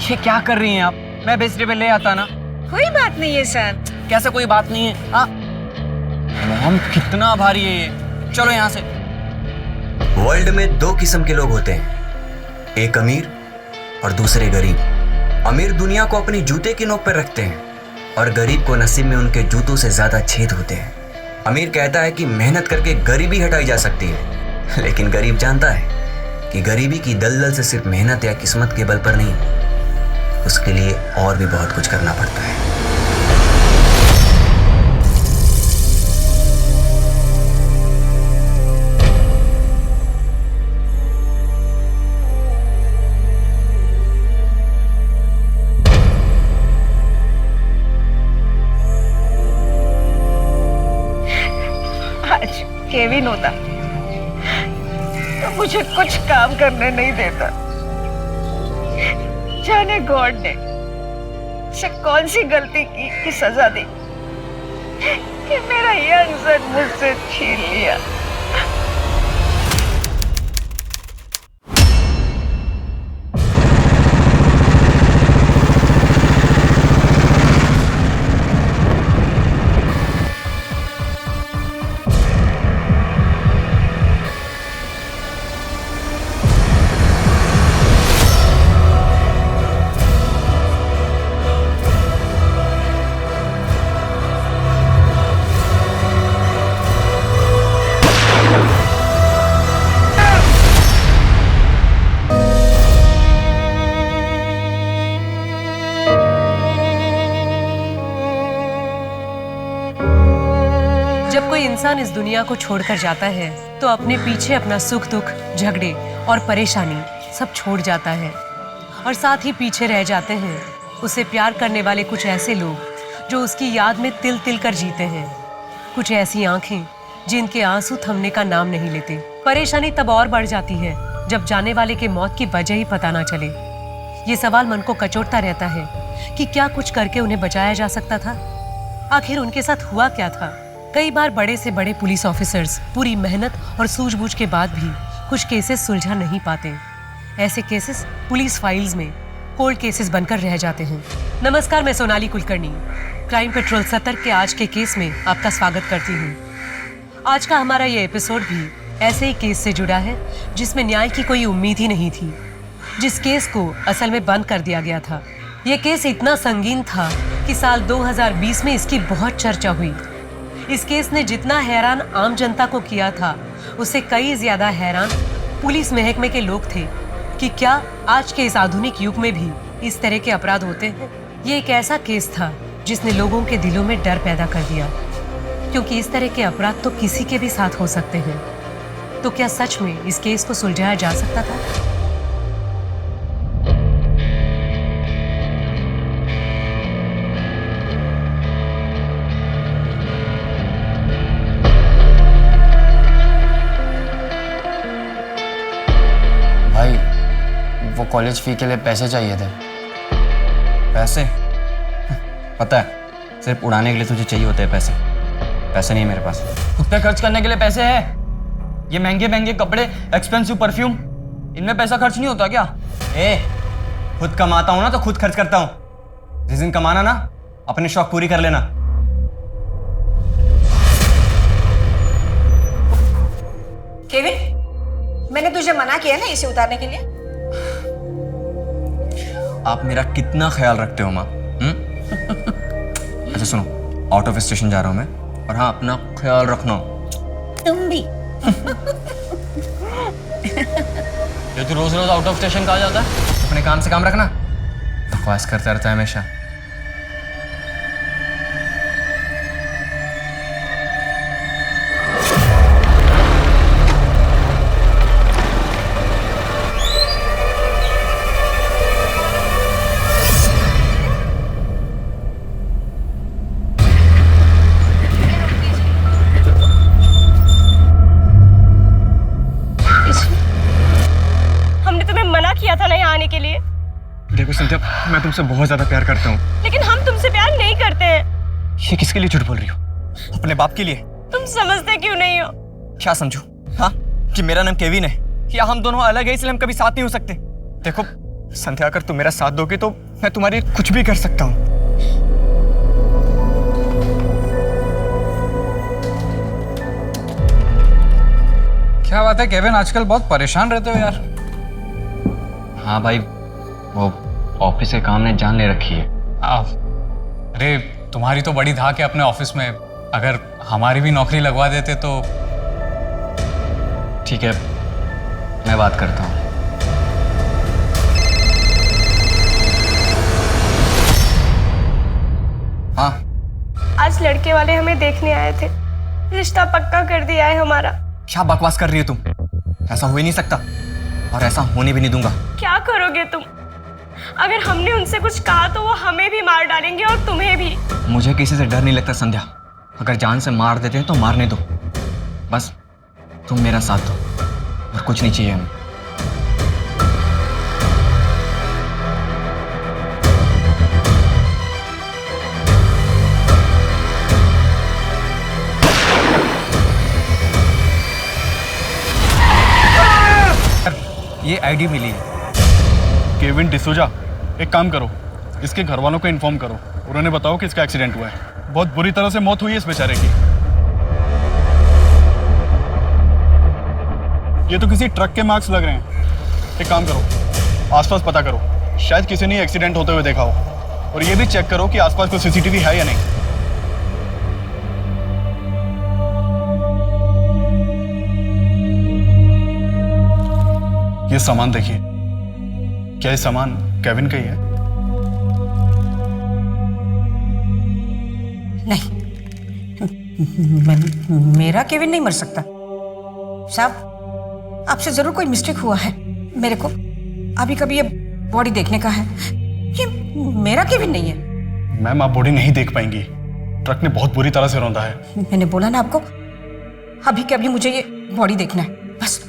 ये क्या कर रही हैं आप? मैं बिस्तर पे ले आता ना। कोई बात नहीं है सर। कैसे कोई बात नहीं है? हाँ मॉम, कितना भारी है ये। चलो यहाँ से। वर्ल्ड में दो किस्म के लोग होते हैं, एक अमीर और दूसरे गरीब। अमीर दुनिया को अपनी जूते की नोक पर रखते हैं और गरीब को नसीब में उनके जूतों से ज्यादा छेद होते हैं। अमीर कहता है कि मेहनत करके गरीबी हटाई जा सकती है, लेकिन गरीब जानता है कि गरीबी की दलदल से सिर्फ मेहनत या किस्मत के बल पर नहीं, उसके लिए और भी बहुत कुछ करना पड़ता है। आज केविन होता तो मुझे कुछ काम करने नहीं देता। जाने गॉड ने से कौन सी गलती की कि सजा दी कि मेरा यंग सन मुझसे छीन लिया। जब कोई इंसान इस दुनिया को छोड़कर जाता है तो अपने पीछे अपना सुख दुख, झगड़े और परेशानी सब छोड़ जाता है और साथ ही पीछे रह जाते हैं उसे प्यार करने वाले कुछ ऐसे लोग जो उसकी याद में तिल तिल कर जीते हैं, कुछ ऐसी आंखें जिनके आंसू थमने का नाम नहीं लेते। परेशानी तब और बढ़ जाती है जब जाने वाले के मौत की वजह ही पता ना चले। ये सवाल मन को कचोटता रहता है कि क्या कुछ करके उन्हें बचाया जा सकता था? आखिर उनके साथ हुआ क्या था? कई बार बड़े से बड़े पुलिस ऑफिसर्स पूरी मेहनत और सूझबूझ के बाद भी कुछ केसेस सुलझा नहीं पाते। ऐसे केसेस पुलिस फाइल्स में कोल्ड केसेस बनकर रह जाते हैं। नमस्कार, मैं सोनाली कुलकर्णी क्राइम पेट्रोल 70 के आज के केस में आपका स्वागत करती हूँ। आज का हमारा ये एपिसोड भी ऐसे ही केस से जुड़ा है जिसमें न्याय की कोई उम्मीद ही नहीं थी, जिस केस को असल में बंद कर दिया गया था। ये केस इतना संगीन था कि साल 2020 में इसकी बहुत चर्चा हुई। इस केस ने जितना हैरान आम जनता को किया था, उससे कई ज्यादा हैरान पुलिस महकमे के लोग थे कि क्या आज के इस आधुनिक युग में भी इस तरह के अपराध होते हैं। ये एक ऐसा केस था जिसने लोगों के दिलों में डर पैदा कर दिया, क्योंकि इस तरह के अपराध तो किसी के भी साथ हो सकते हैं। तो क्या सच में इस केस को सुलझाया जा सकता था? वो कॉलेज फी के लिए पैसे चाहिए थे। पैसे? पता है, सिर्फ उड़ाने के लिए तुझे चाहिए होते हैं पैसे। पैसे नहीं है मेरे पास। खुद पे खर्च करने के लिए पैसे है? ये महंगे महंगे कपड़े, एक्सपेंसिव परफ्यूम, इनमें पैसा खर्च नहीं होता क्या? खुद कमाता हूं ना तो खुद खर्च करता हूं। जिस दिन कमाना ना, अपने शौक पूरी कर लेना। केविन, मैंने तुझे मना किया ना इसे उतारने के लिए। आप मेरा कितना ख्याल रखते हो माँ? अच्छा सुनो, आउट ऑफ स्टेशन जा रहा हूँ मैं, और हाँ अपना ख्याल रखना। तुम भी। ये तू रोज रोज आउट ऑफ स्टेशन कहाँ जाता है? अपने काम से काम रखना। बकवास करता रहता है हमेशा। के लिए। देखो सिंथिया, मैं तुमसे बहुत ज्यादा प्यार करता हूँ। लेकिन हम तुमसे प्यार नहीं करते हैं। ये किसके लिए झूठ बोल रही हो? अपने बाप के लिए? तुम समझते क्यों नहीं हो? क्या समझू? हाँ, कि मेरा नाम केविन है, या हम दोनों अलग है इसलिए हम कभी साथ नहीं हो सकते। देखो, संध्या, अगर तुम मेरा साथ दोगे तो मैं तुम्हारे लिए कुछ भी कर सकता हूँ। क्या बात है केविन, आजकल बहुत परेशान रहते हो यार। हाँ भाई, वो ऑफिस के काम ने जान ले रखी है। अरे तुम्हारी तो बड़ी धाक है अपने ऑफिस में, अगर हमारी भी नौकरी लगवा देते तो। ठीक है, मैं बात करता हूँ। हाँ, आज लड़के वाले हमें देखने आए थे, रिश्ता पक्का कर दिया है हमारा। क्या बकवास कर रही हो तुम? ऐसा हो ही नहीं सकता और ऐसा होने भी नहीं दूंगा। क्या करोगे तुम? अगर हमने उनसे कुछ कहा तो वो हमें भी मार डालेंगे और तुम्हें भी। मुझे किसी से डर नहीं लगता संध्या। अगर जान से मार देते हैं तो मारने दो, बस तुम मेरा साथ दो और कुछ नहीं चाहिए हमें। ये आईडी मिली है। केविन डिसूजा, एक काम करो, इसके घर वालों को इन्फॉर्म करो और उन्हें बताओ कि इसका एक्सीडेंट हुआ है। बहुत बुरी तरह से मौत हुई है इस बेचारे की। ये तो किसी ट्रक के मार्क्स लग रहे हैं। एक काम करो, आसपास पता करो, शायद किसी ने एक्सीडेंट होते हुए देखा हो। और ये भी चेक करो कि आसपास कोई सीसीटीवी है या नहीं। ये सामान देखिए, क्या ये सामान केविन का ही है? नहीं, मेरा केविन नहीं मर सकता साहब। आपसे जरूर कोई मिस्टेक हुआ है। मेरे को अभी कभी ये बॉडी देखने का है। ये मेरा केविन नहीं है। मैम, आप बॉडी नहीं देख पाएंगी, ट्रक ने बहुत बुरी तरह से रौंदा है। मैंने बोला ना आपको, अभी के अभी मुझे ये बॉडी देखना है बस।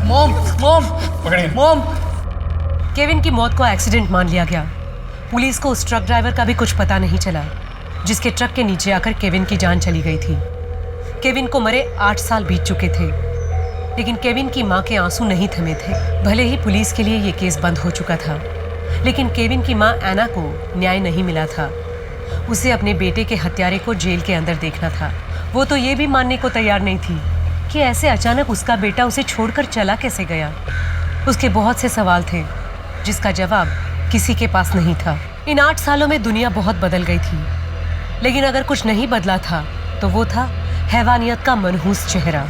मॉम, पकड़िए। मॉम। केविन की मौत को एक्सीडेंट मान लिया गया। पुलिस को उस ट्रक ड्राइवर का भी कुछ पता नहीं चला जिसके ट्रक के नीचे आकर केविन की जान चली गई थी। केविन को मरे 8 साल बीत चुके थे, लेकिन केविन की मां के आंसू नहीं थमे थे। भले ही पुलिस के लिए ये केस बंद हो चुका था, लेकिन केविन की मां एना को न्याय नहीं मिला था। उसे अपने बेटे के हत्यारे को जेल के अंदर देखना था। वो तो ये भी मानने को तैयार नहीं थी कि ऐसे अचानक उसका बेटा उसे छोड़कर चला कैसे गया। उसके बहुत से सवाल थे जिसका जवाब किसी के पास नहीं था। इन 8 सालों में दुनिया बहुत बदल गई थी, लेकिन अगर कुछ नहीं बदला था तो वो था हैवानियत का मनहूस चेहरा।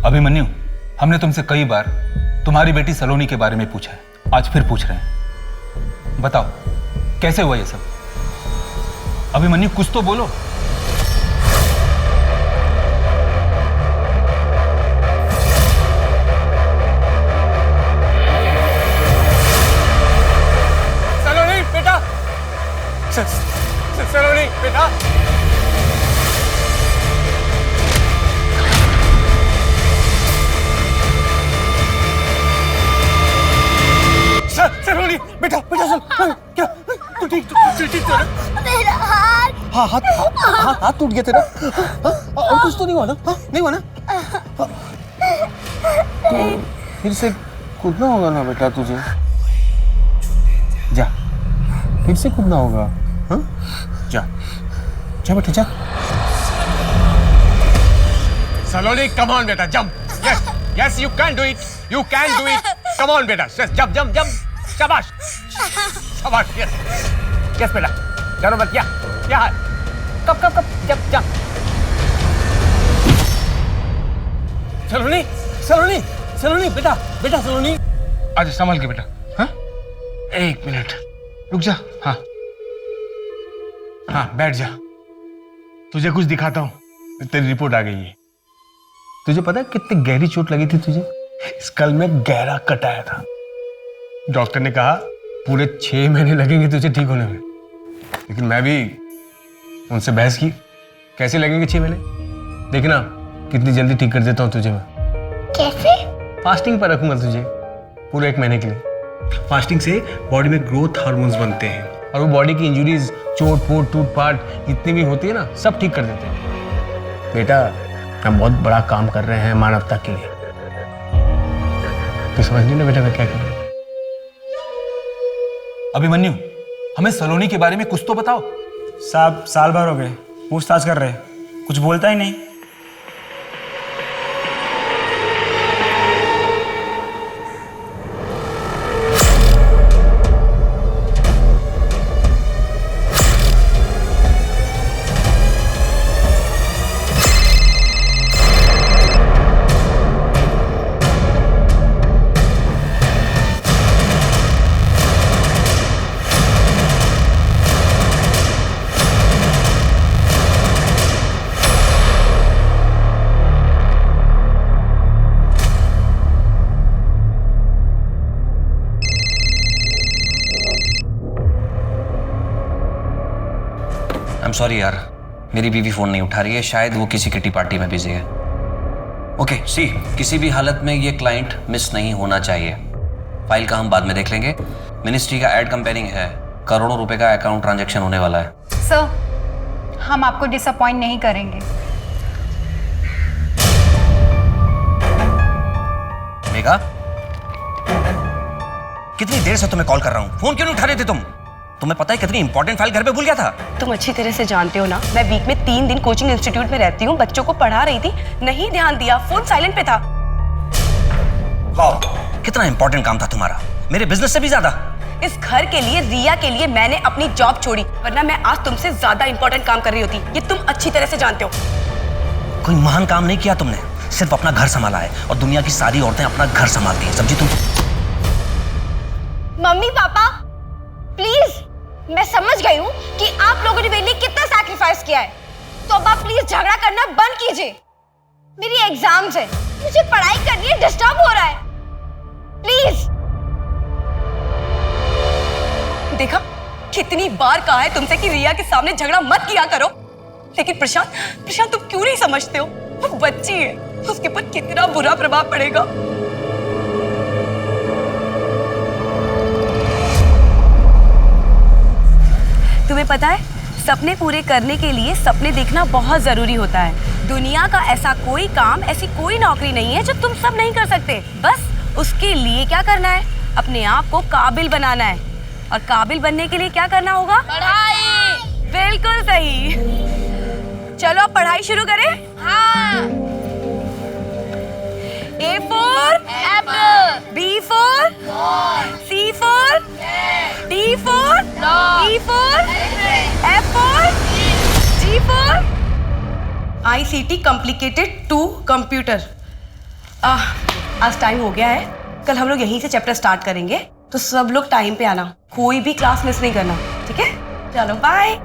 अभिमन्यु, हमने तुमसे कई बार तुम्हारी बेटी सलोनी के बारे में पूछा है, आज फिर पूछ रहे हैं। बताओ कैसे हुआ ये सब? अभिमन्यु, कुछ तो बोलो। सलोनी बेटा, सलोनी बेटा। सलोनी बेटा, बेटा सुन, क्या तू ठीक तो है? मेरा हाथ। हाँ, हाथ टूट गया तेरा। हाँ, और कुछ तो नहीं हुआ ना? हाँ, नहीं हुआ ना? तो फिर से कूदना होगा ना बेटा तुझे। जा, फिर से कूदना होगा। हाँ, जा जा बेटा जा। Saloni, come on, beta, jump. Yes, you can do it. You can do it. Come on, beta. Just jump. Shabash. Shabash. Yes, beta. चलो बस, क्या? कब, जब. सलोनी बेटा सलोनी। आज संभल के बेटा। हाँ? 1 मिनट रुक जा। हाँ, बैठ जा। तुझे कुछ दिखाता हूँ। तेरी रिपोर्ट आ गई है। तुझे पता है कितनी गहरी चोट लगी थी तुझे? स्कल में गहरा कट आया था। डॉक्टर ने कहा पूरे 6 महीने लगेंगे तुझे ठीक होने में। लेकिन मैं भी उनसे बहस की, कैसे लगेंगे 6 महीने? देखना कितनी जल्दी ठीक कर देता हूँ तुझे मैं। कैसे? फास्टिंग पर रखूंगा तुझे पूरे 1 महीने के लिए। फास्टिंग से बॉडी में ग्रोथ हार्मोन्स बनते हैं और वो बॉडी की इंजुरीज, चोट पोट टूट पाट जितनी भी होती है ना, सब ठीक कर देते हैं। बेटा हम बहुत बड़ा काम कर रहे हैं मानवता के लिए। तो समझ नहीं ना बेटा मैं क्या कर रहा हूँ। अभिमन्यु, हमें सलोनी के बारे में कुछ तो बताओ। साहब साल भर हो गए पूछताछ कर रहे, कुछ बोलता ही नहीं। I'm sorry यार, मेरी बीवी फोन नहीं उठा रही है, शायद वो किसी किटी पार्टी में बिजी है। ओके सी, किसी भी हालत में ये क्लाइंट मिस नहीं होना चाहिए। फाइल का हम बाद में देख लेंगे। मिनिस्ट्री का एड कंपेयरिंग है, करोड़ों रुपए का अकाउंट ट्रांजैक्शन होने वाला है। सर हम आपको डिसअपॉइंट नहीं करेंगे। मेघा, कितनी देर से तुम्हें कॉल कर रहा हूं, फोन क्यों नहीं उठा रहे थे तुम? तुम्हें पता है कितनी इंपॉर्टेंट फाइल घर पे भूल गया था। तुम अच्छी तरह से जानते हो ना, मैं वीक में 3 दिन कोचिंग इंस्टीट्यूट में रहती हूँ, बच्चों को पढ़ा रही थी, नहीं ध्यान दिया, फोन साइलेंट पे था। वाह, कितना इंपॉर्टेंट काम था तुम्हारा, मेरे बिजनेस से भी ज्यादा। इस घर के लिए, रिया के लिए मैंने अपनी जॉब छोड़ी, वरना मैं आज तुमसे ज्यादा इंपॉर्टेंट काम कर रही होती। ये तुम अच्छी तरह से जानते हो। कोई महान काम नहीं किया तुमने, सिर्फ अपना घर संभाला है, और दुनिया की सारी औरतें अपना घर संभालती हैं, समझी तुम? मम्मी पापा प्लीज, मैं समझ गई हूँ कि आप लोगों ने मेरे लिए कितना सैक्रिफाइस किया है, तो अब आप प्लीज झगड़ा करना बंद कीजिए। मेरी एग्जाम्स है, मुझे पढ़ाई करनी है, डिस्टर्ब हो रहा है, प्लीज। देखा, कितनी बार कहा है तुमसे कि रिया के सामने झगड़ा मत किया करो, लेकिन प्रशांत तुम क्यों नहीं समझते हो? वो बच्ची है, उसके ऊपर कितना बुरा प्रभाव पड़ेगा। तुम्हें पता है, सपने पूरे करने के लिए सपने देखना बहुत जरूरी होता है। दुनिया का ऐसा कोई काम, ऐसी कोई नौकरी नहीं है जो तुम सब नहीं कर सकते। बस उसके लिए क्या करना है, अपने आप को काबिल बनाना है। और काबिल बनने के लिए क्या करना होगा? पढ़ाई। बिल्कुल सही। चलो अब पढ़ाई शुरू करें। हाँ। A for apple, B for ball, C for cat, D for dog, E for F for G for ICT complicated to computer। आज टाइम हो गया है, कल हम लोग यहीं से चैप्टर स्टार्ट करेंगे, तो सब लोग टाइम पे आना, कोई भी क्लास मिस नहीं करना, ठीक है? चलो बाय।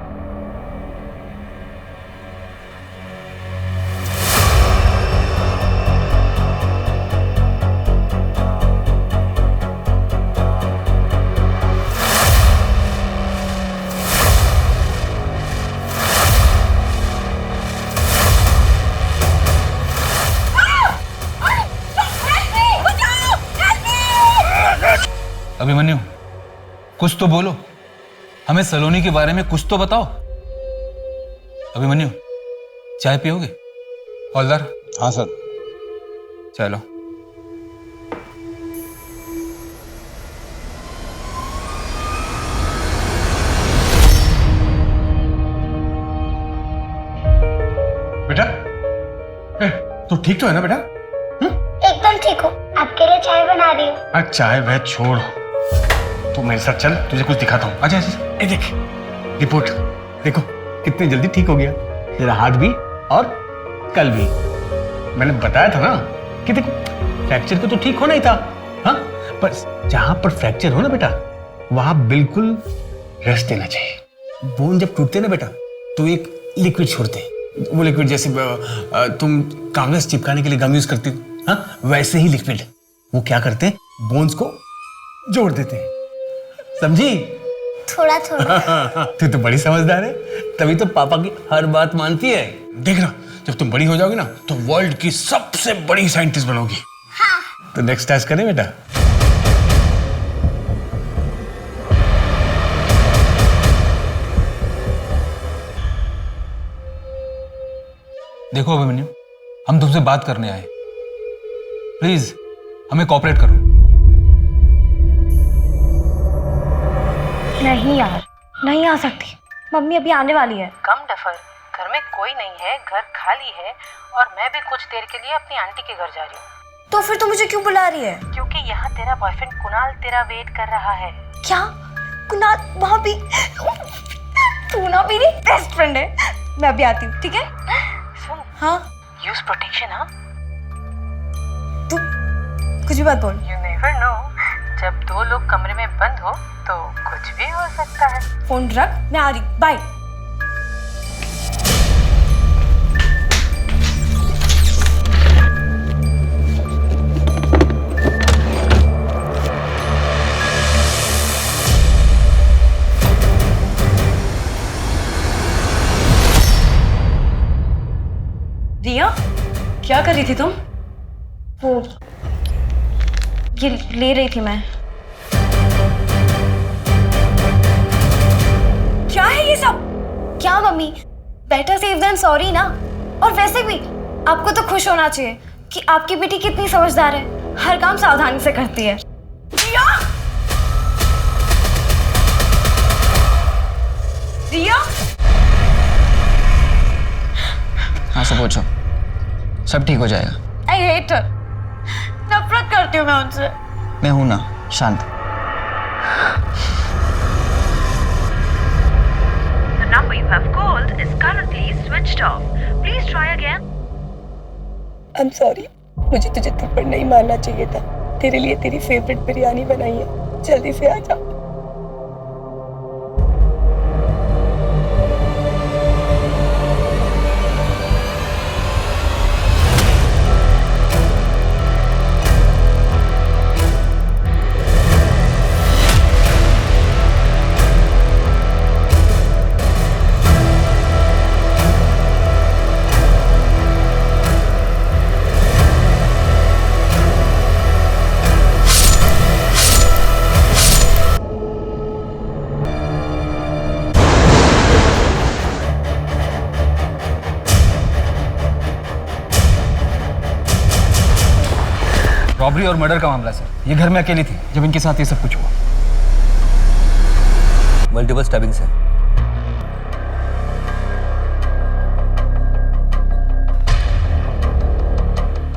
अभिमन्यु, कुछ तो बोलो, हमें सलोनी के बारे में कुछ तो बताओ। अभिमन्यु, चाय पियोगे? हौलदार। हाँ सर। चलो। बेटा, तो ठीक तो है ना बेटा? एकदम ठीक हो, आपके लिए चाय बना रही हूँ। चाय वह छोड़, तू मेरे साथ चल, तुझे कुछ दिखाता हूँ। अच्छा अच्छा, देख रिपोर्ट, देखो कितनी जल्दी ठीक हो गया तेरा हाथ भी और कल भी। मैंने बताया था ना कि देखो फ्रैक्चर को तो ठीक होना ही था, हाँ, पर जहां पर फ्रैक्चर हो ना बेटा, वहां बिल्कुल रेस्ट देना चाहिए। बोन जब टूटते ना बेटा, तो एक लिक्विड छोड़ते हैं, वो लिक्विड जैसे तुम कागज चिपकाने के लिए गम यूज करती हो, हाँ, वैसे ही लिक्विड वो क्या करते हैं, बोन्स को जोड़ देते हैं, समझी? थोड़ा थोड़ा। तू तो बड़ी समझदार है, तभी तो पापा की हर बात मानती है। देखना, जब तुम बड़ी हो जाओगी ना, तो वर्ल्ड की सबसे बड़ी साइंटिस्ट बनोगी। हाँ, तो नेक्स्ट टास्क करें बेटा? देखो अभिमन्यु, हम तुमसे बात करने आए, प्लीज हमें कोऑपरेट करो। नहीं यार, नहीं आ सकती, मम्मी अभी आने वाली है। कम डफर, घर में कोई नहीं है, घर खाली है और मैं भी कुछ देर के लिए अपनी आंटी के घर जा रही हूँ। तो फिर तू मुझे क्यों बुला रही है? क्योंकि यहाँ तेरा बॉयफ्रेंड कुणाल तेरा वेट कर रहा है। क्या? कुणाल वहाँ भी? तू ना मेरी बेस्ट फ्रेंड है। मैं अभी आती हूँ, ठीक है? सुन, हाँ? Use protection. हाँ, तू कुछ भी बात बोल। यू नेवर नो, जब दो लोग कमरे में बंद हो तो कुछ भी हो सकता है। फोन रख, मैं आ रही, बाय। रिया, क्या कर रही थी तुम? वो ये ले रही थी मैं। क्या है ये सब? क्या mummy, better safe than sorry ना। और वैसे भी आपको तो खुश होना चाहिए कि आपकी बेटी कितनी समझदार है, हर काम सावधानी से करती है। रिया! रिया! हाँ सब पूछो, सब ठीक हो जाएगा। आई हेट हर, नफरत करती हूँ मैं उनसे। मैं हूं ना, शांत। The number you have called is currently switched off. Please try again. I'm sorry, मुझे तुझे थप्पड़ नहीं मारना चाहिए था। तेरे लिए तेरी फेवरेट बिरयानी बनाई है, जल्दी से आ जा। रॉबरी और मर्डर का मामला सर। ये घर में अकेली थी जब इनके साथ ये सब कुछ हुआ। मल्टीपल स्टैबिंग से।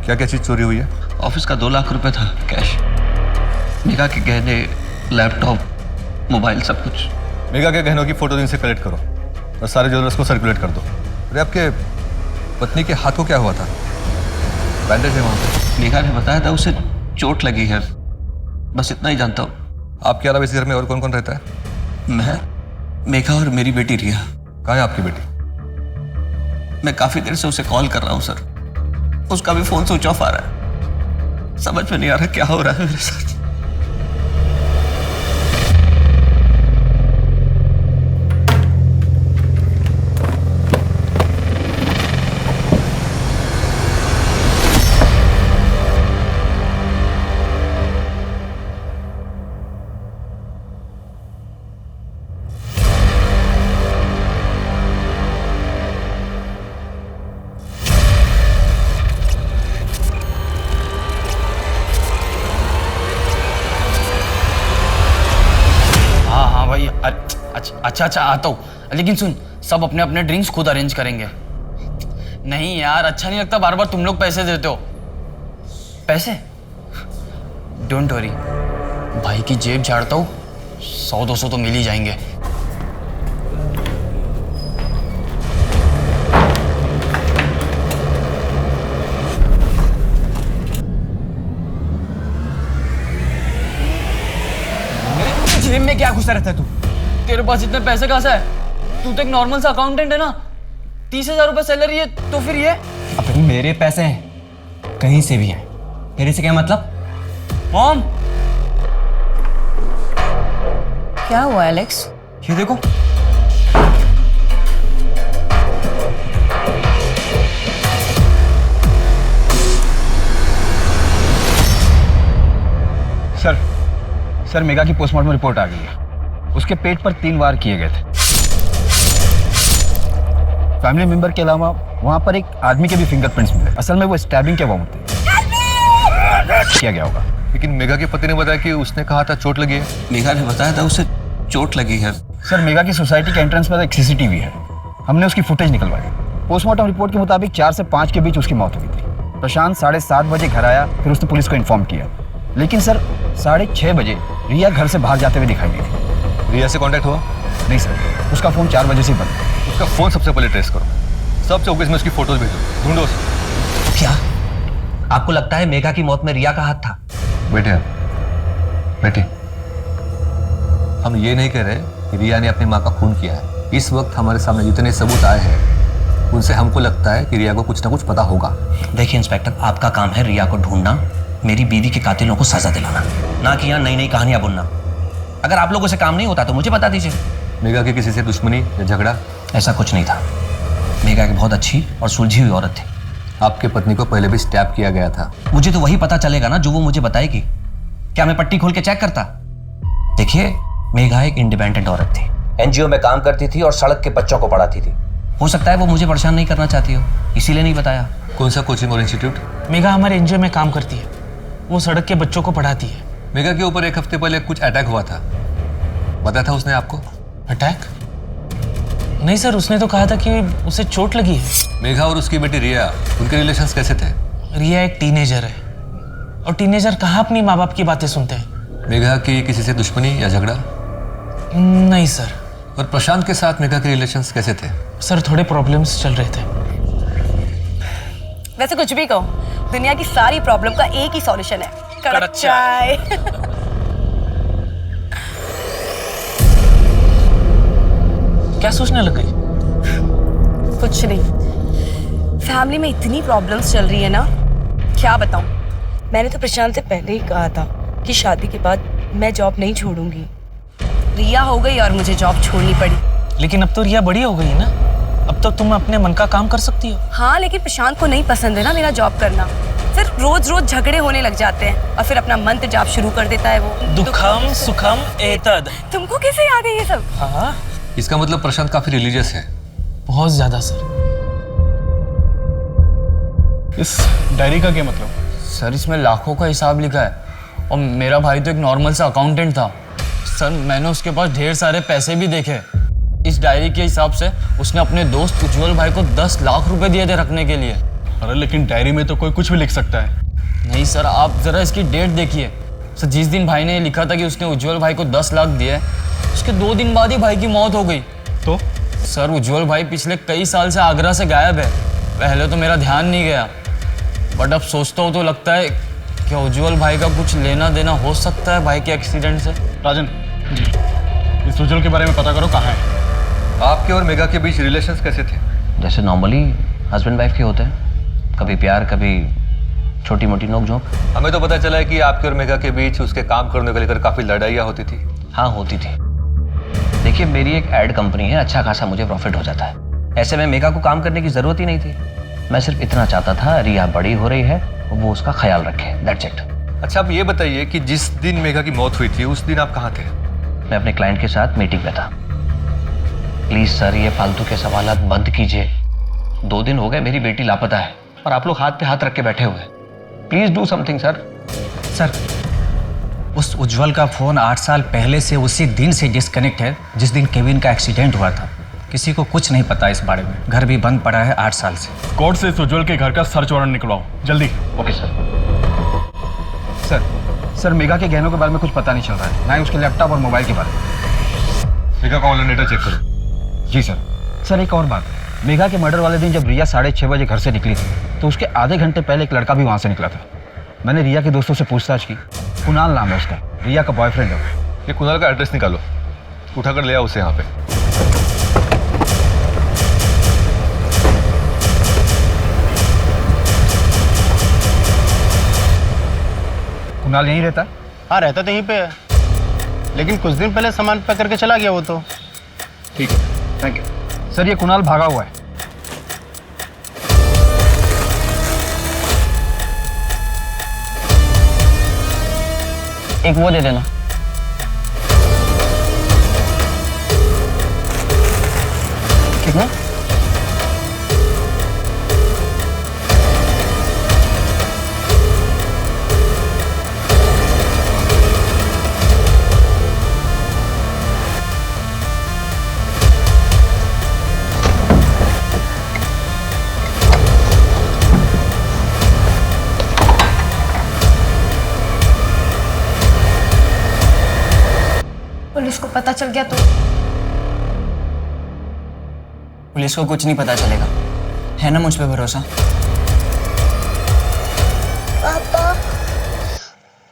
क्या क्या चीज चोरी हुई है? ऑफिस का 2 लाख रुपए था कैश, मेघा के गहने, लैपटॉप, मोबाइल, सब कुछ। मेघा के गहनों की फोटो इनसे कलेक्ट करो और सारे ज्वेलर्स को सर्कुलेट कर दो। अरे आपके पत्नी के हाथ को क्या हुआ था? बैंडेज है वहाँ पे। मेघा ने बताया था उसे चोट लगी है, बस इतना ही जानता हूँ। आपके अलावा इस घर में और कौन कौन रहता है? मैं, मेघा और मेरी बेटी रिया। कहाँ है आपकी बेटी? मैं काफी देर से उसे कॉल कर रहा हूँ सर, उसका भी फोन स्विच ऑफ आ रहा है। समझ में नहीं आ रहा क्या हो रहा है मेरे साथ। अच्छा अच्छा आता हूँ, लेकिन सुन, सब अपने अपने ड्रिंक्स खुद अरेंज करेंगे। नहीं यार, अच्छा नहीं लगता बार बार तुम लोग पैसे देते हो। पैसे डोंट वरी, भाई की जेब झाड़ता हूँ, 100-200 तो मिल ही जाएंगे। जेब में क्या घुसा रहता है तू? तेरे पास इतने पैसे कहाँ से है? तू तो एक नॉर्मल सा अकाउंटेंट है ना। 30,000 रुपए सैलरी है तो फिर ये? अब मेरे पैसे हैं, कहीं से भी हैं। तेरे से क्या मतलब? मॉम, क्या हुआ एलेक्स? ये देखो। सर मेघा की पोस्टमार्टम रिपोर्ट आ गई है। उसके पेट पर 3 वार किए गए थे। फैमिली मेंबर के अलावा वहां पर एक आदमी के भी फिंगरप्रिंट्स मिले। असल में वो स्टैबिंग के वाउंड थे, किया गया होगा। लेकिन मेघा के पति ने बताया कि उसने कहा था चोट लगी है। मेघा ने बताया था उसे चोट लगी है। सर मेघा की सोसाइटी के एंट्रेंस पर एक सीसीटीवी है, हमने उसकी फुटेज निकलवाई। पोस्टमार्टम रिपोर्ट के मुताबिक 4 से 5 के बीच उसकी मौत हुई थी। प्रशांत 7:30 बजे घर आया, फिर उसने पुलिस को इन्फॉर्म किया। लेकिन सर 6:30 बजे रिया घर से बाहर जाते हुए दिखाई दी थी। रिया से कांटेक्ट हुआ? नहीं सर, उसका फोन 4 बजे से ही बंद। उसका फोन सबसे पहले ट्रेस करो, सबसे ऑब्वियस में उसकी फोटोज भेजो, ढूंढो उसे। क्या आपको लगता है मेघा की मौत में रिया का हाथ था? बेटे, हम ये नहीं कह रहे कि रिया ने अपनी माँ का खून किया है। इस वक्त हमारे सामने जितने सबूत आए हैं उनसे हमको लगता है कि रिया को कुछ ना कुछ पता होगा। देखिए इंस्पेक्टर, आपका काम है रिया को ढूंढना, मेरी बीवी के कातिलों को सजा दिलाना, ना कि यहाँ नई नई कहानियां बुनना। अगर आप लोगों से काम नहीं होता तो मुझे बता दीजिए। मेघा की किसी से दुश्मनी या झगड़ा? ऐसा कुछ नहीं था। मेघा एक बहुत अच्छी और सुलझी हुई औरत थी। आपके पत्नी को पहले भी स्टैप किया गया था। मुझे तो वही पता चलेगा ना जो वो मुझे बताएगी। क्या मैं पट्टी खोल के चेक करता? देखिए, मेघा एक इंडिपेंडेंट औरत थी, एनजीओ में काम करती थी और सड़क के बच्चों को पढ़ाती थी। हो सकता है वो मुझे परेशान नहीं करना चाहती हो, इसीलिए नहीं बताया। कौन सा कोचिंग और इंस्टीट्यूट? मेघा हमारे एनजीओ में काम करती है, वो सड़क के बच्चों को पढ़ाती है। मेघा के ऊपर 1 हफ्ते पहले कुछ अटैक हुआ था, बताया था उसने आपको? अटैक? नहीं सर, उसने तो कहा था कि उसे चोट लगी है। मेघा और उसकी बेटी रिया, उनके रिलेशंस कैसे थे? रिया एक टीनेजर है और टीनेजर कहाँ अपनी माँ बाप की बातें सुनते हैं। मेघा की किसी से दुश्मनी या झगड़ा? नहीं सर। और प्रशांत के साथ मेघा के रिलेशंस कैसे थे? सर थोड़े प्रॉब्लम्स चल रहे थे। वैसे कुछ भी कहो, दुनिया की सारी प्रॉब्लम का एक ही सॉल्यूशन है, कड़क चाय। क्या सोचने लग गई? कुछ नहीं, फैमिली में इतनी प्रॉब्लम्स चल रही है ना, क्या बताऊं। मैंने तो प्रशांत से पहले ही कहा था कि शादी के बाद मैं जॉब नहीं छोड़ूंगी। रिया हो गई और मुझे जॉब छोड़नी पड़ी। लेकिन अब तो रिया बड़ी हो गई है ना, अब तो तुम अपने मन का काम कर सकती हो। हाँ, लेकिन प्रशांत को नहीं पसंद है ना मेरा जॉब करना। फिर रोज रोज झगड़े होने लग जाते हैं और फिर अपना मंत्र जाप शुरू कर देता है वो, दुखम सुखम एतद। तुमको कैसे याद है ये सब? हाँ, इसका मतलब प्रशांत काफी रिलीजियस है। बहुत ज्यादा सर। इस डायरी का क्या मतलब? सर इसमें लाखों का हिसाब लिखा है और मेरा भाई तो एक नॉर्मल सा अकाउंटेंट था। सर मैंने उसके पास ढेर सारे पैसे भी देखे। इस डायरी के हिसाब से उसने अपने दोस्त उज्जवल भाई को 10 लाख रुपए दिए थे रखने के लिए। अरे लेकिन डायरी में तो कोई कुछ भी लिख सकता है। नहीं सर, आप जरा इसकी डेट देखिए। सर जिस दिन भाई ने लिखा था कि उसने उज्जवल भाई को 10 लाख दिए, उसके 2 दिन बाद ही भाई की मौत हो गई। तो सर उज्जवल भाई पिछले कई साल से आगरा से गायब है। पहले तो मेरा ध्यान नहीं गया, बट अब सोचता हूँ तो लगता है कि उज्जवल भाई का कुछ लेना देना हो सकता है भाई के एक्सीडेंट से। राजन जी, इस उज्जवल के बारे में पता करो, कहाँ है। आपके और मेघा के बीच रिलेशंस कैसे थे? जैसे नॉर्मली हस्बैंड वाइफ के होते हैं, कभी प्यार कभी छोटी मोटी नोक-झोंक। हमें तो पता चला है कि आपके और मेघा के बीच उसके काम करने को लेकर काफी लड़ाइयाँ होती थी। हाँ होती थी। देखिए मेरी एक एड कंपनी है, अच्छा खासा मुझे प्रॉफिट हो जाता है। ऐसे में मेघा को काम करने की जरूरत ही नहीं थी। मैं सिर्फ इतना चाहता था रिया बड़ी हो रही है और वो उसका ख्याल रखे, दैट्स इट। अच्छा आप ये बताइए कि जिस दिन मेघा की मौत हुई थी उस दिन आप कहाँ थे? मैं अपने क्लाइंट के साथ मीटिंग में था। प्लीज सर ये फालतू के सवालात बंद कीजिए। 2 दिन हो गए मेरी बेटी लापता है और आप लोग हाथ पे हाथ रख के बैठे हुए। Please do something sir. Sir उस उज्जवल का फोन 8 साल पहले से उसी दिन से डिस्कनेक्ट है जिस दिन केविन का एक्सीडेंट हुआ था। किसी को कुछ नहीं पता इस बारे में। घर भी बंद पड़ा है 8 साल से। कोर्ट से इस उज्जवल के घर का सर्च वारंट निकलवाओ जल्दी। Okay sir. सर मेघा के गहनों के बारे में कुछ पता नहीं चल रहा है, ना ही उसके लैपटॉप और मोबाइल के बारे में। मेघा का ऑनलाइन डेटा चेक करो। जी सर। सर एक और बात, मेघा के मर्डर वाले दिन जब रिया 6:30 बजे घर से निकली थी तो उसके आधे घंटे पहले एक लड़का भी वहाँ से निकला था। मैंने रिया के दोस्तों से पूछताछ की, कुणाल नाम है उसका, रिया का बॉयफ्रेंड है। ये कुणाल का एड्रेस निकालो, उठाकर ले आओ उसे यहाँ पे। कुणाल यहीं रहता है? हाँ रहता तो यहीं पे है, लेकिन कुछ दिन पहले सामान पैक करके चला गया वो तो। ठीक है, थैंक यू। सर ये कुणाल भागा हुआ है। एक वो दे देना। कितना? पुलिस को पता चल गया तो? पुलिस को कुछ नहीं पता चलेगा, है ना मुझ पे भरोसा? पापा,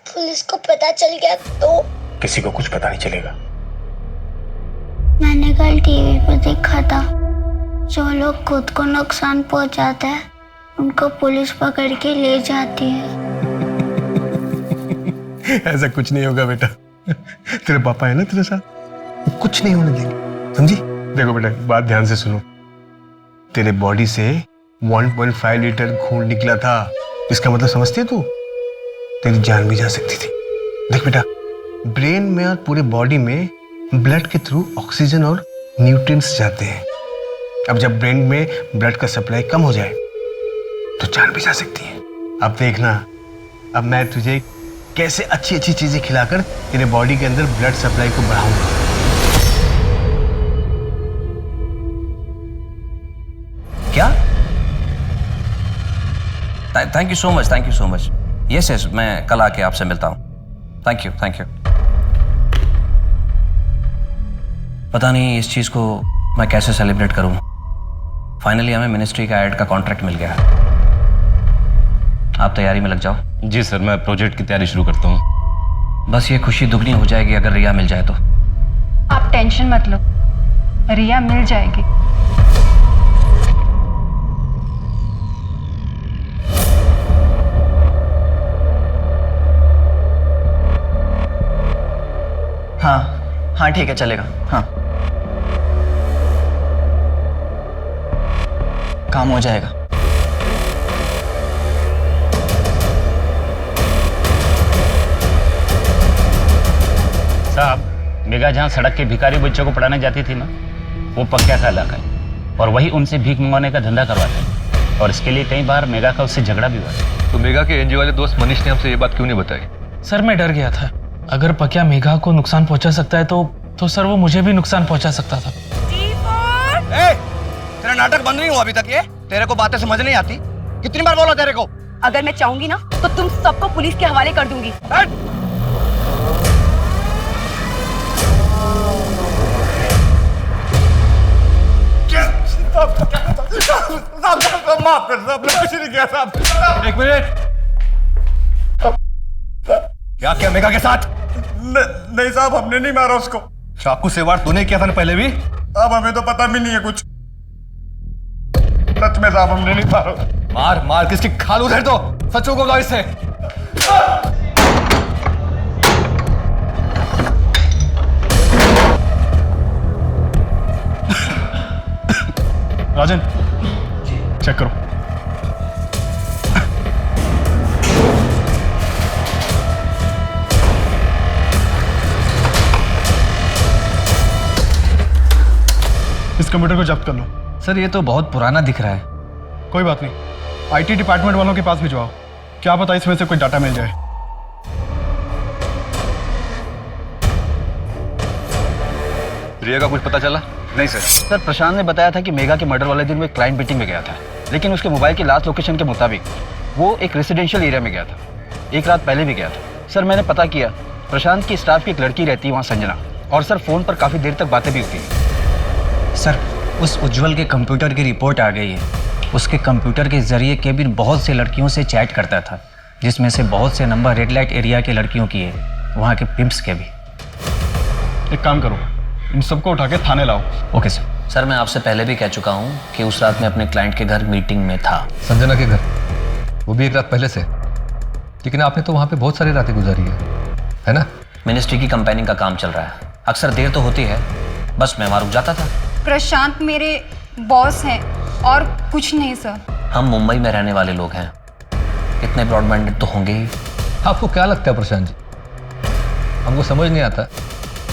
पुलिस को पता चल गया तो? किसी को कुछ पता नहीं चलेगा। मैंने कल टीवी पर देखा था, जो लोग खुद को नुकसान पहुंचाते हैं उनको पुलिस पकड़ के ले जाती है। ऐसा कुछ नहीं होगा बेटा, तेरे पापा है ना तेरे साथ, वो कुछ नहीं होने देंगे, समझी? देखो बेटा, बात ध्यान से सुनो। तेरे बॉडी से 1.5 लीटर खून निकला था, इसका मतलब समझती है तू? तेरी जान भी जा सकती थी। देख बेटा, ब्रेन में और पूरे बॉडी में ब्लड के थ्रू ऑक्सीजन और न्यूट्रिएंट्स जाते हैं। अब जब ब्रेन में ब्लड का सप्लाई कम हो जाए तो जान भी जा सकती है। अब देखना, अब मैं तुझे कैसे अच्छी अच्छी चीजें खिलाकर तेरे बॉडी के अंदर ब्लड सप्लाई को बढ़ाऊंगा। क्या? Thank you so much, thank you so much. Yes yes, मैं कल आके आपसे मिलता हूँ। Thank you, thank you. पता नहीं इस चीज को मैं कैसे सेलिब्रेट करूँ। फाइनली हमें मिनिस्ट्री का एड का कॉन्ट्रैक्ट मिल गया। आप तैयारी में लग जाओ। जी सर, मैं प्रोजेक्ट की तैयारी शुरू करता हूँ। बस ये खुशी दुगनी हो जाएगी अगर रिया मिल जाए तो। आप टेंशन मत लो, रिया मिल जाएगी। हाँ हाँ ठीक है, चलेगा। हाँ, काम हो जाएगा। साहब, मेघा जहाँ सड़क के भिखारी बच्चों को पढ़ाने जाती थी ना, वो पक्का का इलाका है और वही उनसे भीख मंगवाने का धंधा करवाता है और इसके लिए कई बार मेघा का उससे झगड़ा भी हुआ है। तो मेघा के एनजीओ वाले दोस्त मनीष ने हमसे ये बात क्यों नहीं बताई? सर मैं डर गया था, अगर पक्या मेघा को नुकसान पहुंचा सकता है तो सर वो मुझे भी नुकसान पहुंचा सकता था। तेरा नाटक बंद नहीं हुआ अभी तक? ये तेरे को बातें समझ नहीं आती? कितनी बार बोला तेरे को? अगर मैं चाहूंगी ना तो तुम सबको पुलिस के हवाले कर दूंगी। माफ कर साहब, कुछ नहीं किया साहब। एक मिनट, क्या किया मेघा के साथ? नहीं साहब, हमने नहीं मारा उसको। चाकू से वार तूने किया था ना पहले भी? अब हमें तो पता भी नहीं है कुछ। सच में साहब, हमने नहीं मारा। मार मार किसकी खाल उधर दो, सचों को गाइस से। राजन, चेक करो। इस कंप्यूटर को जब्त कर लो। सर ये तो बहुत पुराना दिख रहा है। कोई बात नहीं, आईटी डिपार्टमेंट वालों के पास भिजवाओ, क्या पता इसमें से कोई डाटा मिल जाए। रिया का कुछ पता चला? नहीं सर, प्रशांत ने बताया था कि मेघा के मर्डर वाले दिन वो एक क्लाइंट मीटिंग में गया था, लेकिन उसके मोबाइल की लास्ट लोकेशन के मुताबिक वो एक रेजिडेंशियल एरिया में गया था। एक रात पहले भी गया था। सर मैंने पता किया, प्रशांत की स्टाफ की एक लड़की रहती है वहाँ, संजना, और सर फ़ोन पर काफ़ी देर तक बातें भी होती हैं। सर उस उज्जवल के कंप्यूटर की रिपोर्ट आ गई है। उसके कंप्यूटर के जरिए केबिन बहुत से लड़कियों से चैट करता था, जिसमें से बहुत से नंबर रेड लाइट एरिया के लड़कियों की है, वहाँ के पिम्प्स के भी। एक काम करो, इन सबको उठा के थाने लाओ। Okay sir. सर मैं आपसे पहले भी कह चुका हूँ कि उस रात मैं अपने क्लाइंट के घर मीटिंग में था। संजना के घर? वो भी एक रात पहले से? लेकिन आपने तो वहाँ पे बहुत सारी रातें गुजारी है ना? मिनिस्ट्री की कंपेनिंग का काम चल रहा है, अक्सर देर तो होती है, बस मैं वहाँ रुक जाता था। प्रशांत मेरे बॉस हैं और कुछ नहीं सर। हम मुंबई में रहने वाले लोग हैं, इतने ब्रॉड माइंडेड तो होंगे ही। आपको क्या लगता है प्रशांत जी, हमको समझ नहीं आता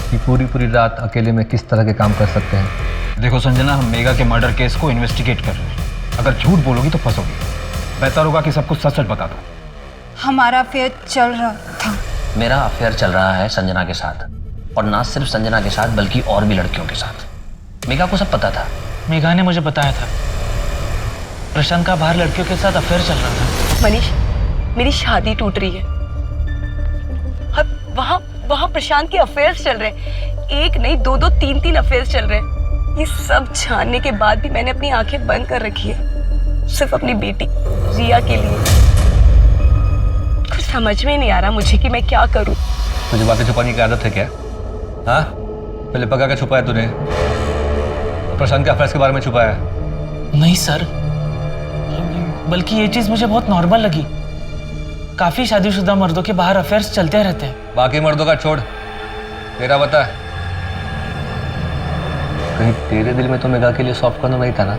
कि पूरी पूरी रात अकेले में किस तरह के काम कर सकते हैं। देखो संजना, हम मेगा के मर्डर केस को इन्वेस्टिगेट कर रहे हैं। अगर झूठ बोलोगी तो फंसोगी। बेहतर होगा कि सब कुछ सच सच बता दो। हमारा अफेयर चल रहा था। मेरा अफेयर चल रहा है संजना के साथ, और ना सिर्फ संजना के साथ बल्कि और भी लड़कियों के साथ। मेघा को सब पता था। मेघा ने मुझे बताया था प्रशांत का बाहर लड़कियों के साथ अफेयर चल रहा था। मनीष, मेरी शादी टूट रही है। अब वहाँ प्रशांत के अफेयर्स चल रहे हैं। एक नहीं, दो दो तीन तीन अफेयर्स चल रहे हैं। ये सब जानने के बाद भी मैंने अपनी आंखें बंद कर रखी है, सिर्फ अपनी बेटी रिया के लिए। कुछ समझ में नहीं आ रहा मुझे कि मैं क्या करूं। तुझे बातें छुपाने की आदत है क्या? हाँ, पहले पका के छुपाया तूने, प्रशांत के अफेयर्स के बारे में छुपाया। नहीं सर, बल्कि ये चीज मुझे बहुत नॉर्मल लगी। काफी शादीशुदा मर्दों के बाहर अफेयर्स चलते रहते हैं। बाकी मर्दों का छोड़, तेरा बता। कहीं तेरे दिल में तो मेघा के लिए सॉफ्ट कॉर्नर नहीं था ना?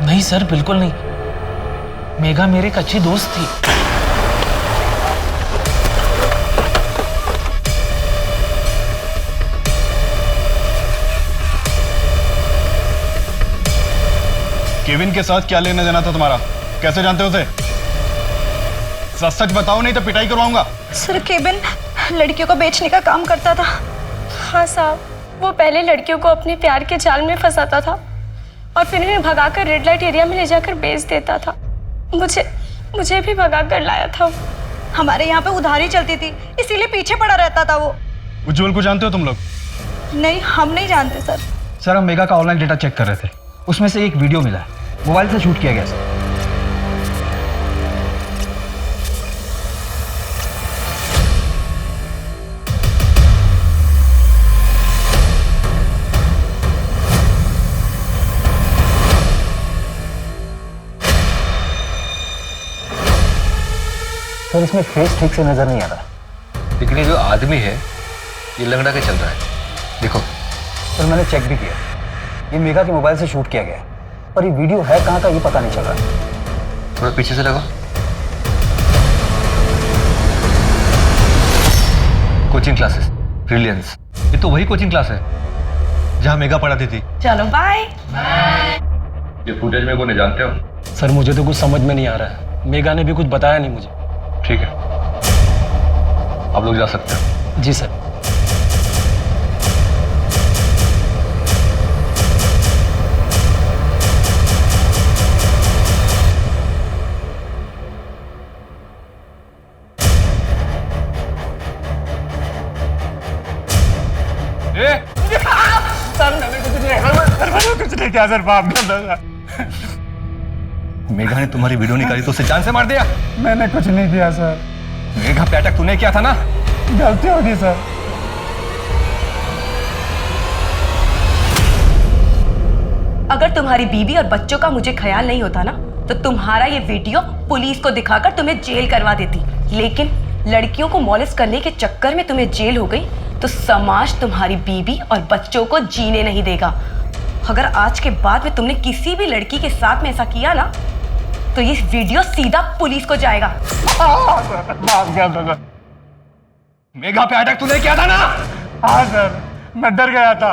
नहीं सर, बिल्कुल नहीं। मेघा मेरी एक अच्छी दोस्त थी। केविन के साथ क्या लेना देना था तुम्हारा? कैसे जानते हो उसे? सच सच बताओ, नहीं तो पिटाई करवाऊंगा। सर, केविन लड़कियों को बेचने का काम करता था। हाँ साहब, वो पहले लड़कियों को अपने प्यार के जाल में फंसाता था और फिर उन्हें भगाकर रेड लाइट एरिया में ले जाकर बेच देता था। मुझे भी भगाकर लाया था। हमारे यहाँ पे उधारी चलती थी, इसीलिए पीछे पड़ा रहता था वो। उज्जवल को जानते हो तुम लोग? नहीं, हम नहीं जानते सर। सर, हम मेगा का ऑनलाइन डेटा चेक कर रहे थे, उसमें से एक वीडियो मिला है, मोबाइल से शूट किया गया सर। सर, इसमें फेस ठीक से नजर नहीं आ रहा, लेकिन ये जो आदमी है ये लंगड़ा के चल रहा है। देखो सर, मैंने चेक भी किया, ये मेगा के मोबाइल से शूट किया गया है, पर ये वीडियो है कहाँ का ये पता नहीं चल रहा। थोड़ा पीछे से लगा। कोचिंग क्लासेस, ब्रिलियंस, ये तो वही कोचिंग क्लास है जहाँ मेगा पढ़ाती थी। चलो बाय। ये फुटेज में कौन जानते हो? सर, मुझे तो कुछ समझ में नहीं आ रहा है। मेगा ने भी कुछ बताया नहीं मुझे। ठीक है, आप लोग जा सकते हो। जी सर। सर, मैंने कुछ नहीं किया सर, बाप ने मेघा ने तुम्हारी वीडियो निकाली तो उसे जान से मार दिया? मैंने कुछ नहीं किया सर। मेघा पे अटैक तूने किया था ना? गलती होगी सर। अगर तुम्हारी बीवी और बच्चों का मुझे ख्याल नहीं होता ना, तो तुम्हारा ये वीडियो पुलिस को दिखाकर तुम्हें जेल करवा देती। लेकिन लड़कियों को मॉलेस्ट करने के चक्कर में तुम्हें जेल हो गई, तो समाज तुम्हारी बीवी और बच्चों को जीने नहीं देगा। अगर आज के बाद में तुमने किसी भी लड़की के साथ में ऐसा किया ना, तो ये वीडियो सीधा पुलिस को जाएगा। मेघा पे अटैक तूने किया था ना? हाँ सर, मैं डर गया था।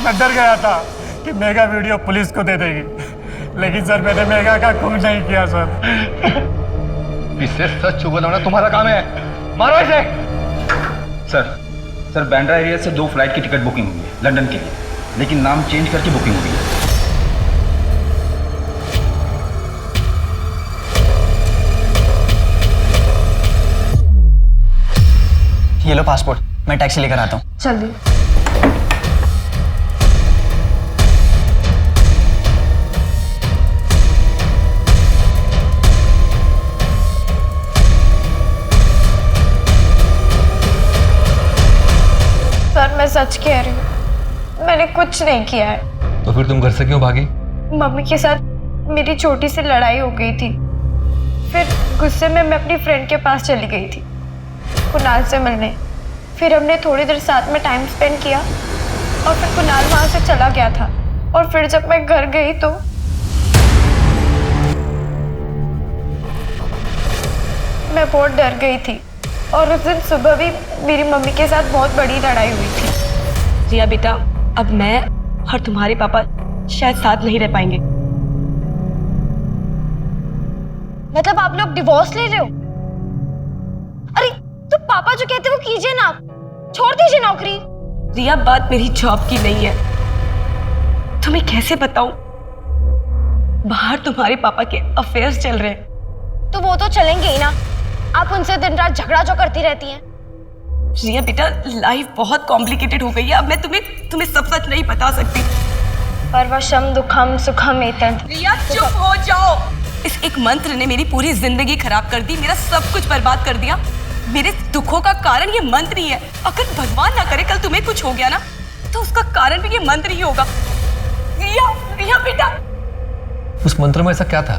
मैं डर गया था कि मेगा वीडियो पुलिस को दे देगी, लेकिन सर मैंने मेगा का खून नहीं किया सर। इससे सच छुपाना तुम्हारा काम है, मारो इसे। सर, बांद्रा एरिया से 2 फ्लाइट की टिकट बुकिंग हुई है लंदन के लिए, लेकिन नाम चेंज करके बुकिंग हुई है। ये लो पासपोर्ट, मैं टैक्सी लेकर आता हूँ। जल्दी। सर, मैं सच कह रही हूँ, मैंने कुछ नहीं किया है। तो फिर तुम घर से क्यों भागी? मम्मी के साथ मेरी छोटी सी लड़ाई हो गई थी, फिर गुस्से में मैं अपनी फ्रेंड के पास चली गई थी कुणाल से मिलने। फिर हमने थोड़ी देर साथ में टाइम स्पेंड किया और फिर कुणाल वहाँ से चला गया था। और फिर जब मैं घर गई तो मैं बहुत डर गई थी और उस दिन सुबह भी मेरी मम्मी के साथ बहुत बड़ी लड़ाई हुई थी। रिया बेटा, अब मैं और तुम्हारे पापा शायद साथ नहीं रह पाएंगे। मतलब आप लोग डिवोर्स ले रहे हो? अरे तो पापा जो कहते हैं वो कीजिए ना, छोड़ दीजिए नौकरी। रिया, बात मेरी जॉब की नहीं है। तुम्हें कैसे बताऊं, बाहर तुम्हारे पापा के अफेयर्स चल रहे हैं। तो वो तो चलेंगे ही ना, आप उनसे दिन रात झगड़ा जो करती रहती हैं। रिया बेटा, लाइफ बहुत कॉम्प्लिकेटेड हो गई है। अब मैं तुम्हें सब सच नहीं बता सकती। परवशम दुखम सुखम एतद। रिया चुप हो जाओ। इस एक मंत्र ने मेरी पूरी जिंदगी खराब कर दी, मेरा सब कुछ बर्बाद कर दिया। मेरे दुखों का कारण ये मंत्र ही है। अगर भगवान ना करे कल तुम्हें कुछ हो गया ना, तो उसका कारण भी ये मंत्र ही होगा। रिया, रिया बेटा। उस मंत्र में ऐसा क्या था?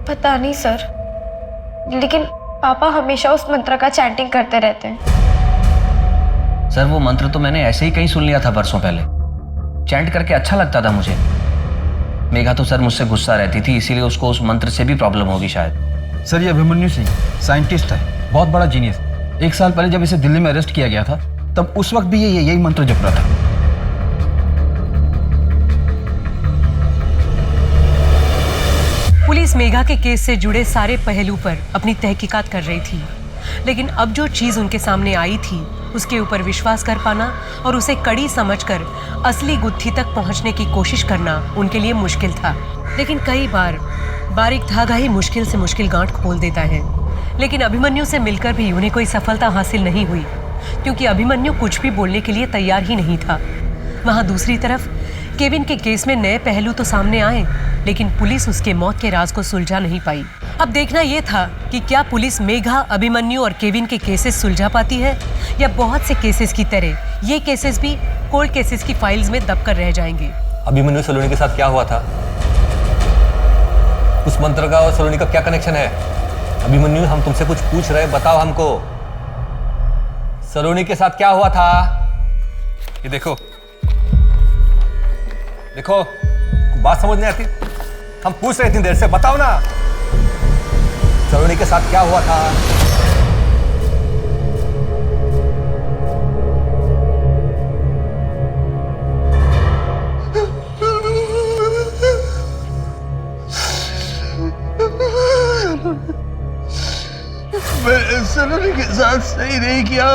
पता नहीं सर, लेकिन पापा हमेशा उस मंत्र का चैंटिंग करते रहते हैं। सर, वो मंत्र तो मैंने ऐसे ही कहीं सुन लिया था बरसों पहले। चैंट करके अच्छा लगता था मुझे। मेघा तो सर मुझसे गुस्सा रहती थी, इसीलिए उसको उस मंत्र से भी प्रॉब्लम होगी शायद। सर, ये अभिमन्यु सिंह साइंटिस्ट है, बहुत बड़ा जीनियस। 1 साल पहले जब इसे दिल्ली में अरेस्ट किया गया था, तब उस वक्त भी ये यही मंत्र जप रहा था। पुलिस मेघा के केस से जुड़े सारे पहलू पर अपनी तहकीकात कर रही थी, लेकिन अब जो चीज उनके सामने आई थी उसके ऊपर विश्वास कर पाना और उसे कड़ी समझकर असली गुत्थी तक पहुंचने की कोशिश करना उनके लिए मुश्किल था। लेकिन कई बार बारीक धागा ही मुश्किल से मुश्किल गांठ खोल देता है। लेकिन अभिमन्यु से मिलकर भी उन्हें कोई सफलता हासिल नहीं हुई, क्योंकि अभिमन्यु कुछ भी बोलने के लिए तैयार ही नहीं था। वहाँ दूसरी तरफ केविन के केस में नए पहलू तो सामने आए, लेकिन पुलिस उसके मौत के राज को सुलझा नहीं पाई। अब देखना यह था कि क्या पुलिस मेघा, अभिमन्यु और केविन के केसेस सुलझा पाती है, या बहुत से केसेस की तरह ये केसेस भी कोल्ड केसेस की फाइल्स में दबकर रह जाएंगे। अभिमन्यु सलोनी के साथ क्या हुआ था? उस मंत्र का और सलोनी का क्या कनेक्शन है? अभिमन्यु, हम तुमसे कुछ पूछ रहे, बताओ हमको। सलोनी के साथ क्या हुआ था? ये देखो देखो, बात समझ नहीं आती? हम पूछ रहे इतनी देर से, बताओ ना, सलोनी के साथ क्या हुआ था? मैंने सलोनी के साथ सही नहीं किया।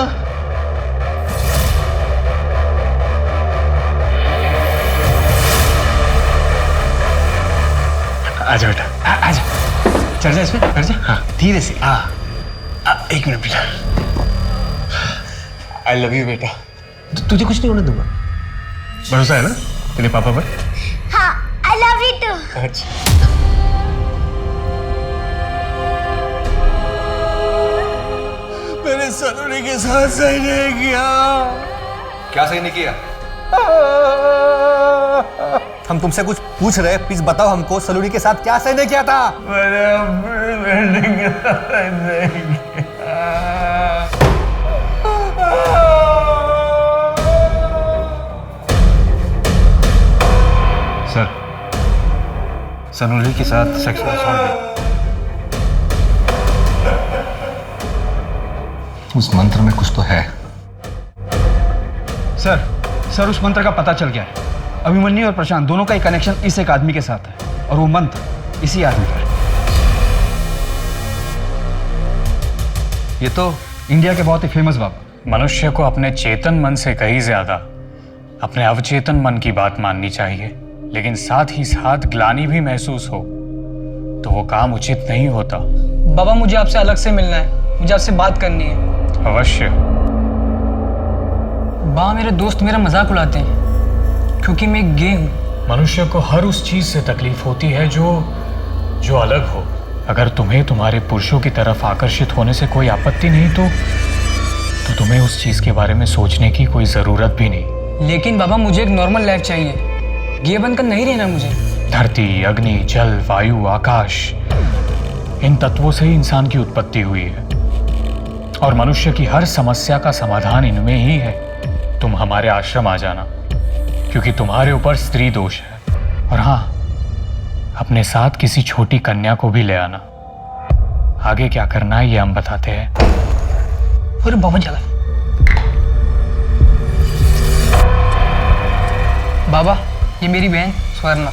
आजा बेटा, आजा, चढ़ जा इसमें, चढ़ जा। हाँ, धीरे से। एक मिनट बेटा। आई लव यू बेटा। तुझे कुछ नहीं होने दूंगा, भरोसा है ना तेरे पापा पर? हाँ, आई लव यू टू। अच्छा, मैंने सलोनी के साथ सही नहीं किया। क्या सही नहीं किया? हम तुमसे कुछ पूछ रहे, प्लीज बताओ हमको, सलोनी के साथ क्या सही नहीं किया था? मैंने अपनी बेटी के साथ सही नहीं किया। सर, सलोनी के साथ सेक्सुअल असॉल्ट। उस मंत्र में कुछ तो है। सर, उस मंत्र का पता चल गया है। अभिमन्यु और प्रशांत दोनों का एक कनेक्शन इस एक आदमी के साथ है, और वो मंत्र इसी आदमी पर। ये तो इंडिया के बहुत ही फेमस बाबा। मनुष्य को अपने चेतन मन से कहीं ज्यादा अपने अवचेतन मन की बात माननी चाहिए, लेकिन साथ ही साथ ग्लानि भी महसूस हो तो वो काम उचित नहीं होता। बाबा, मुझे आपसे अलग से मिलना है, मुझे आपसे बात करनी है। अवश्य। बाबा, मेरे दोस्त मेरा मजाक उड़ाते हैं क्योंकि मैं गे हूँ। मनुष्य को हर उस चीज से तकलीफ होती है जो अलग हो। अगर तुम्हें तुम्हारे पुरुषों की तरफ आकर्षित होने से कोई आपत्ति नहीं तो तुम्हें उस चीज के बारे में सोचने की कोई जरूरत भी नहीं। लेकिन बाबा, मुझे एक नॉर्मल लाइफ चाहिए, गे बनकर नहीं रहना मुझे। धरती, अग्नि, जल, वायु, आकाश, इन तत्वों से ही इंसान की उत्पत्ति हुई है और मनुष्य की हर समस्या का समाधान इनमें ही है। तुम हमारे आश्रम आ जाना, क्योंकि तुम्हारे ऊपर स्त्री दोष है। और हाँ, अपने साथ किसी छोटी कन्या को भी ले आना। आगे क्या करना है ये हम बताते हैं। अरे बाबा जगह बाबा, ये मेरी बहन स्वर्णा।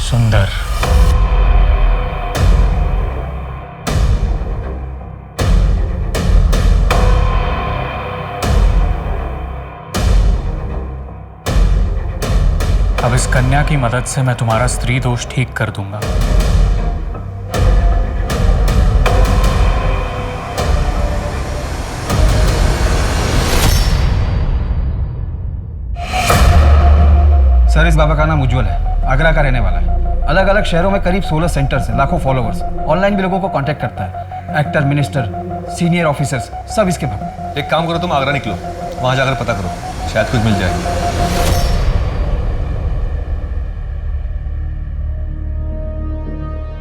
सुंदर। अब इस कन्या की मदद से मैं तुम्हारा स्त्री दोष ठीक कर दूंगा। सर, इस बाबा का नाम उज्जवल है, आगरा का रहने वाला है। अलग अलग शहरों में करीब 16 सेंटर्स हैं, लाखों फॉलोअर्स। ऑनलाइन भी लोगों को कांटेक्ट करता है। एक्टर, मिनिस्टर, सीनियर ऑफिसर्स सब इसके भक्त। एक काम करो, तुम आगरा निकलो, वहां जाकर पता करो, शायद कुछ मिल जाए।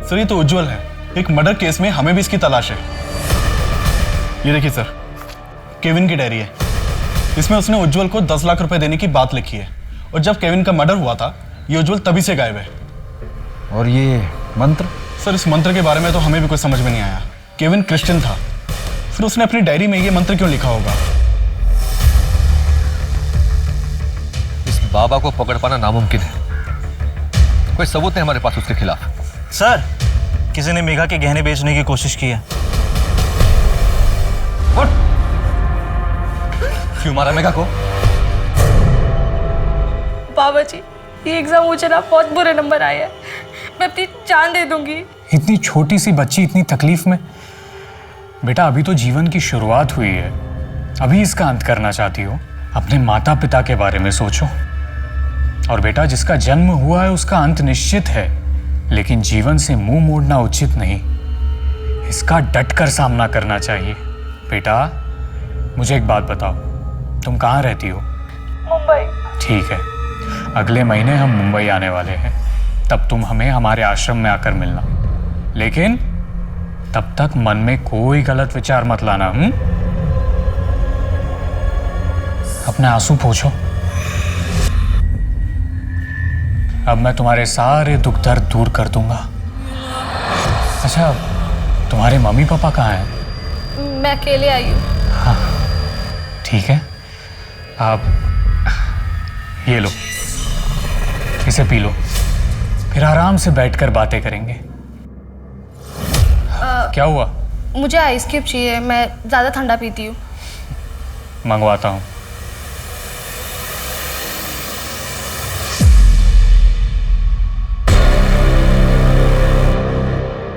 सर, ये तो उज्जवल है। एक मर्डर केस में हमें भी इसकी तलाश है। ये देखिए सर, केविन की डायरी है। इसमें उसने उज्जवल को 10 लाख रुपए देने की बात लिखी है, और जब केविन का मर्डर हुआ था, ये उज्जवल तभी से गायब है। और ये मंत्र? सर, इस मंत्र के बारे में तो हमें भी कुछ समझ में नहीं आया। केविन क्रिश्चियन था, फिर उसने अपनी डायरी में ये मंत्र क्यों लिखा होगा? इस बाबा को पकड़ पाना नामुमकिन है। कोई सबूत नहीं हमारे पास उसके खिलाफ। सर, किसी ने मेघा के गहने बेचने की कोशिश की है। क्यों मारा मेघा को? बाबा जी, ये एग्जाम मुझे ना बहुत बुरे नंबर आए हैं। मैं अपनी जान दे दूंगी। इतनी छोटी सी बच्ची इतनी तकलीफ में। बेटा, अभी तो जीवन की शुरुआत हुई है, अभी इसका अंत करना चाहती हो? अपने माता पिता के बारे में सोचो। और बेटा, जिसका जन्म हुआ है उसका अंत निश्चित है, लेकिन जीवन से मुंह मोड़ना उचित नहीं। इसका डटकर सामना करना चाहिए। बेटा, मुझे एक बात बताओ, तुम कहाँ रहती हो? मुंबई। ठीक है, अगले महीने हम मुंबई आने वाले हैं, तब तुम हमें हमारे आश्रम में आकर मिलना। लेकिन तब तक मन में कोई गलत विचार मत लाना। अपने आंसू पोंछो। अब मैं तुम्हारे सारे दुख दर्द दूर कर दूंगा। अच्छा, तुम्हारे मम्मी पापा कहाँ हैं? मैं अकेले आई हूँ। हाँ, ठीक है। आप ये लो, इसे पी लो, फिर आराम से बैठकर बातें करेंगे। क्या हुआ? मुझे आइस क्यूब चाहिए, मैं ज़्यादा ठंडा पीती हूँ। मंगवाता हूँ।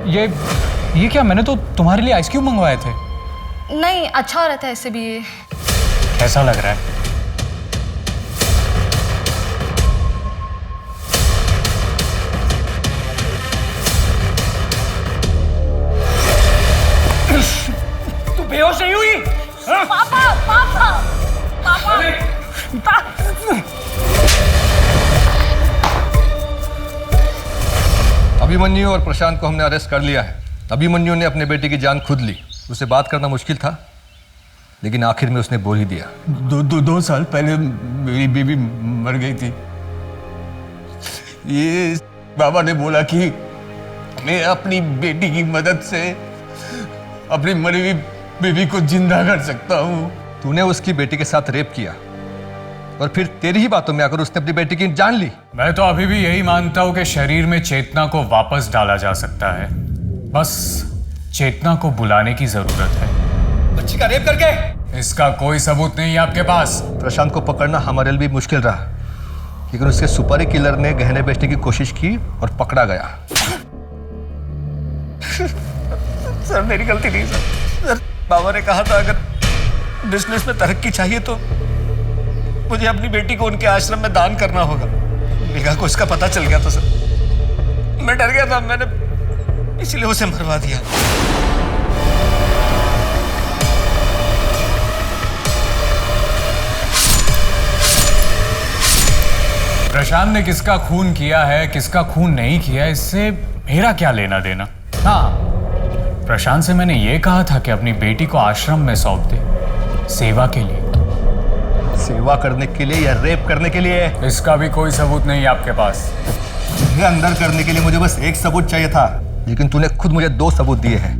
ये क्या? मैंने तो तुम्हारे लिए आइस क्यूब मंगवाए थे। नहीं, अच्छा हो रहा था इससे भी। ये कैसा लग रहा है? तू बेहोश नहीं हुई? पापा, पापा, पापा। अभिमन्यु और प्रशांत को हमने अरेस्ट कर लिया है। अभिमन्यु ने अपने बेटे की जान खुद ली। उससे बात करना मुश्किल था, लेकिन आखिर में उसने बोल ही दिया। 2 साल पहले मेरी बीवी मर गई थी। ये बाबा ने बोला कि मैं अपनी बेटी की मदद से अपनी मरी हुई बीवी को जिंदा कर सकता हूँ। तूने उसकी बेटी के साथ रेप किया और फिर तेरी ही बातों में आकर उसने अपनी बेटी की जान ली। मैं तो अभी भी यही मानता हूं कि शरीर में चेतना को वापस डाला जा सकता है, बस चेतना को बुलाने की जरूरत है। बच्ची का रेप करके? इसका कोई सबूत नहीं है आपके पास। प्रशांत को पकड़ना हमारे लिए भी मुश्किल रहा, लेकिन उसके सुपारी किलर ने गहने बेचने की कोशिश की और पकड़ा गया। सर, मेरी गलती नहीं सर। बाबा ने कहा था अगर बिजनेस में तरक्की चाहिए तो मुझे अपनी बेटी को उनके आश्रम में दान करना होगा। मेघा को इसका पता चल गया था सर। मैं डर गया था, मैंने इसलिए उसे मरवा दिया। प्रशांत ने किसका खून किया है, किसका खून नहीं किया, इससे मेरा क्या लेना देना। हाँ, प्रशांत से मैंने ये कहा था कि अपनी बेटी को आश्रम में सौंप दे, सेवा के लिए। सेवा अगवा करने के लिए या रेप करने के लिए? इसका भी कोई सबूत नहीं है आपके पास। तुझे अंदर करने के लिए मुझे बस एक सबूत चाहिए था, लेकिन तूने खुद मुझे 2 सबूत दिए हैं।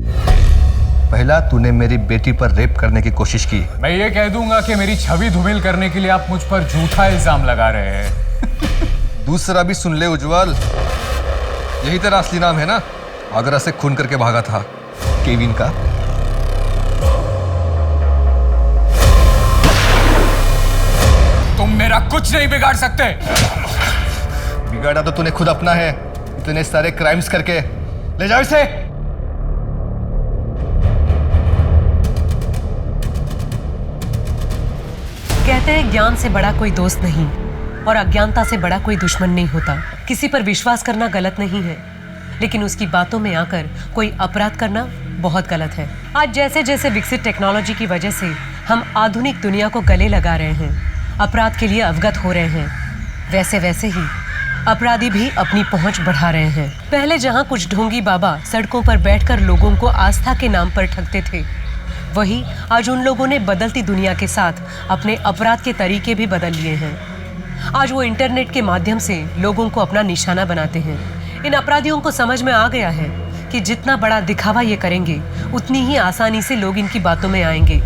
पहला, तूने मेरी बेटी पर रेप करने की कोशिश की। मैं ये कह दूंगा कि मेरी छवि धूमिल करने के लिए आप मुझ पर झूठा इल्जाम लगा रहे हैं। दूसरा भी सुन ले उज्जवल, यही तेरा असली नाम है ना? आगरा से खून करके भागा था, केविन का। तुम मेरा कुछ नहीं बिगाड़ सकते। बिगाड़ा तो तूने खुद अपना है, इतने सारे क्राइम्स करके। ले जाओ इसे। कहते हैं ज्ञान से बड़ा कोई दोस्त नहीं और अज्ञानता से बड़ा कोई दुश्मन नहीं होता। किसी पर विश्वास करना गलत नहीं है, लेकिन उसकी बातों में आकर कोई अपराध करना बहुत गलत है। आज जैसे जैसे विकसित टेक्नोलॉजी की वजह से हम आधुनिक दुनिया को गले लगा रहे हैं, अपराध के लिए अवगत हो रहे हैं, वैसे वैसे ही अपराधी भी अपनी पहुंच बढ़ा रहे हैं। पहले जहां कुछ ढोंगी बाबा सड़कों पर बैठकर लोगों को आस्था के नाम पर ठगते थे, वही आज उन लोगों ने बदलती दुनिया के साथ अपने अपराध के तरीके भी बदल लिए हैं। आज वो इंटरनेट के माध्यम से लोगों को अपना निशाना बनाते हैं। इन अपराधियों को समझ में आ गया है कि जितना बड़ा दिखावा ये करेंगे, उतनी ही आसानी से लोग इनकी बातों में आएंगे।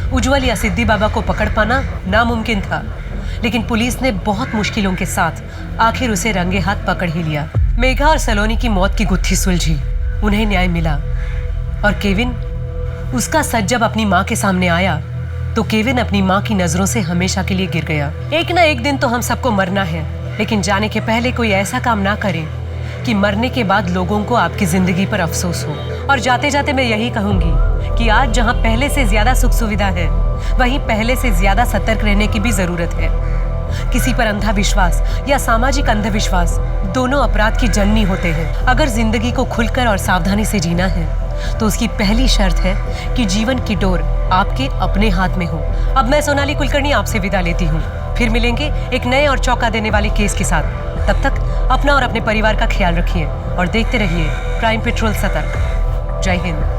उज्जवल या सिद्धि बाबा को पकड़ पाना नामुमकिन था, लेकिन पुलिस ने बहुत मुश्किलों के साथ आखिर उसे रंगे हाथ पकड़ ही लिया। मेघा और सलोनी की मौत की गुत्थी सुलझी, उन्हें न्याय मिला। और केविन, उसका सच जब अपनी माँ के सामने आया तो केविन अपनी माँ की नजरों से हमेशा के लिए गिर गया। एक ना एक दिन तो हम सबको मरना है, लेकिन जाने के पहले कोई ऐसा काम ना करें कि मरने के बाद लोगों को आपकी जिंदगी पर अफसोस हो। और जाते जाते मैं यही कहूंगी कि आज जहां पहले से ज्यादा सुख सुविधा है, वहीं पहले से ज्यादा सतर्क रहने की भी जरूरत है। किसी पर अंधा विश्वास या सामाजिक अंधविश्वास दोनों अपराध की जननी होते हैं। अगर जिंदगी को खुलकर और सावधानी से जीना है तो उसकी पहली शर्त है कि जीवन की डोर आपके अपने हाथ में हो। अब मैं सोनाली कुलकर्णी आपसे विदा लेती हूँ। फिर मिलेंगे एक नए और चौंका देने वाले केस के साथ। तब तक अपना और अपने परिवार का ख्याल रखिए और देखते रहिए प्राइम पेट्रोल सतर्क। जय हिंद।